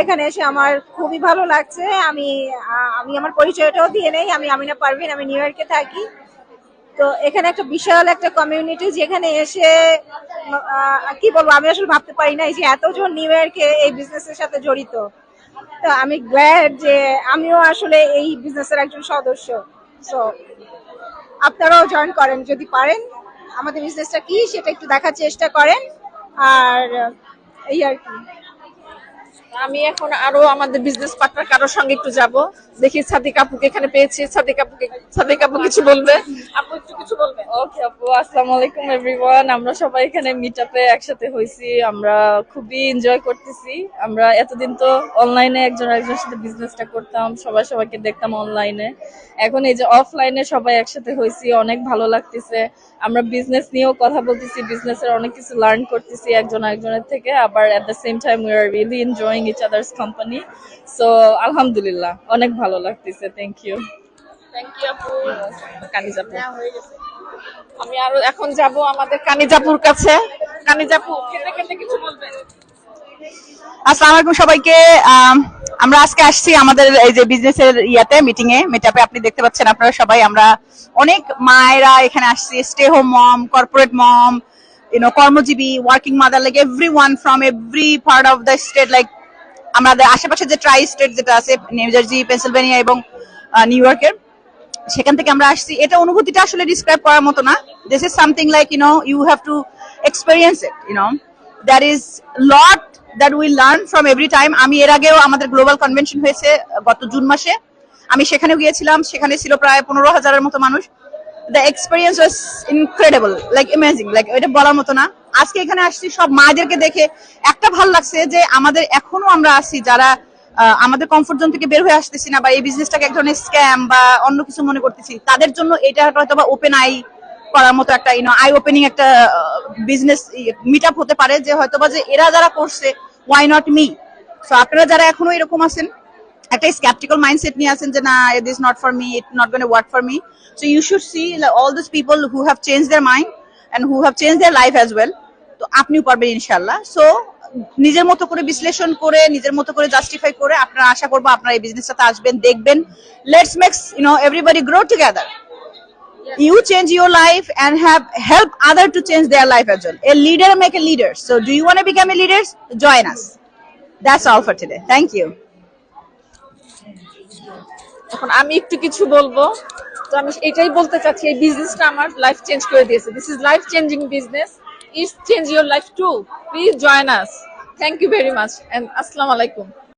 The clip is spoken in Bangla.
এখানে এসে আমার খুবই ভালো লাগছে। আমি আমি আমার পরিচয়টাও দিয়ে নেই। আমি আমিনা পারভিন, আমি নিউ ইয়র্কে থাকি। তো এখানে একটা বিশাল একটা কমিউনিটি, যেখানে এসে কি বলবো, আমি আসলে ভাবতে পারি না যে এতজন নিউ ইয়র্কে এই বিজনেসের সাথে জড়িত। তো আমি গ্ল্যাড যে আমিও আসলে এই বিজনেসের একজন সদস্য। সো আপনারাও জয়েন করেন যদি পারেন, আমাদের বিজনেসটা কি সেটা একটু দেখার চেষ্টা করেন। আর এই আর কি। আমি এখন আরো আমাদের বিজনেস পার্টনার কারোর সঙ্গে একটু যাব, দেখি সাদিক আপুকে এখানে পেয়েছি। সাদিক আপু কিছু বলবে? আপু একটু কিছু বলবে? ওকে আপু, আসসালামু আলাইকুম এভরিওয়ান। আমরা সবাই এখানে মিটআপে একসাথে হইছি, আমরা খুবই এনজয় করতেছি। আমরা এতদিন তো অনলাইনে একজন আরেকজনের সাথে বিজনেসটা করতাম, সবাই সবাইকে দেখতাম অনলাইনে। এখন এই যে অফলাইনে সবাই একসাথে হইছি, অনেক ভালো লাগতেছে। আমরা বিজনেস নিয়েও কথা বলতেছি, বিজনেসের অনেক কিছু লার্ন করতেছি একজন আরেকজনের থেকে। আবার at the same time we are really enjoying each others company. So আলহামদুলিল্লাহ, অনেক ভালো লাগতেছে। Thank you. থ্যাংক ইউ আপু। কানিজাপু, আমি আরো এখন যাব আমাদের কানিজাপুর কাছে। কানিজাপু খেতে খেতে কিছু বলবেন? আসসালামু আলাইকুম সবাইকে। আমরা আজকে আসছি আমাদের এই যে বিজনেসের মিটিং এ, মিটআপে। আপনি দেখতে পাচ্ছেন আপনারা সবাই, আমরা অনেক মায়েরা এখানে আসছি, স্টে হোম মম, কর্পোরেট মম, কর্মজীবী, working mother, like everyone from every part of the state. Like আমাদের আশেপাশে যে ট্রাই স্টেট যেটা আছে, নিউ জার্সি, পেনসিলভেনিয়া এবং নিউ ইয়র্কের, সেখান থেকে আমরা আসছি। এটা অনুভূতিটা আসলে ডিসক্রাইব করার মতো না। This is something like you have to experience it. There is lot that we learn from every time. আমি এর আগেও আমাদের গ্লোবাল কনভেনশন হয়েছে গত জুন মাসে, আমি সেখানেও গিয়েছিলাম। সেখানে ছিল প্রায় 15,000-এর মতো মানুষ। The experience was incredible, like amazing, like এটা বলার মতো না। আজকে এখানে আসছি সব মায়েদেরকে দেখে একটা ভালো লাগছে যে আমাদের এখনো আমরা আছি যারা আমাদের কমফোর্ট জোন থেকে বের হয়ে আসতেছি না, বা এই বিজনেসটাকে এক ধরনের স্ক্যাম বা অন্য কিছু মনে করতেছি, তাদের জন্য এটা হয়তো বা ওপেন আই করার মতো একটা আই ওপেনিং একটা বিজনেস মিটআপ হতে পারে, যে হয়তো বা যে এরা যারা করছে, ওয়াই নট মি। সো আপনারা যারা এখনো এরকম আছেন, একটা স্ক্যাপটিক্যাল মাইন্ডসেট নিয়ে আছেন যে না, this not for me, it not gonna work for me, so you should see all this people who have change their mind and who have change their life as well. তো আপনিও পারবেন ইনশাআল্লাহ। সো নিজের মতো করে বিশ্লেষণ করে, নিজের মতো করে জাস্টিফাই করে আপনারা, আশা করবো আপনারা এই বিজনেসটাতে আসবেন, দেখবেন। Let's makes everybody grow together. You change your life and help other to change their life as well. A leader make a leader. So do you want to become a leader? Join us. That's all for today. Thank you. এখন আমি একটু কিছু বলবো। তো আমি এটাই বলতে চাচ্ছি, এই বিজনেসটা আমার লাইফ চেঞ্জ করে দিয়েছে। This is life changing business. It's change your life too. Please join us. Thank you very much and আসসালামু আলাইকুম।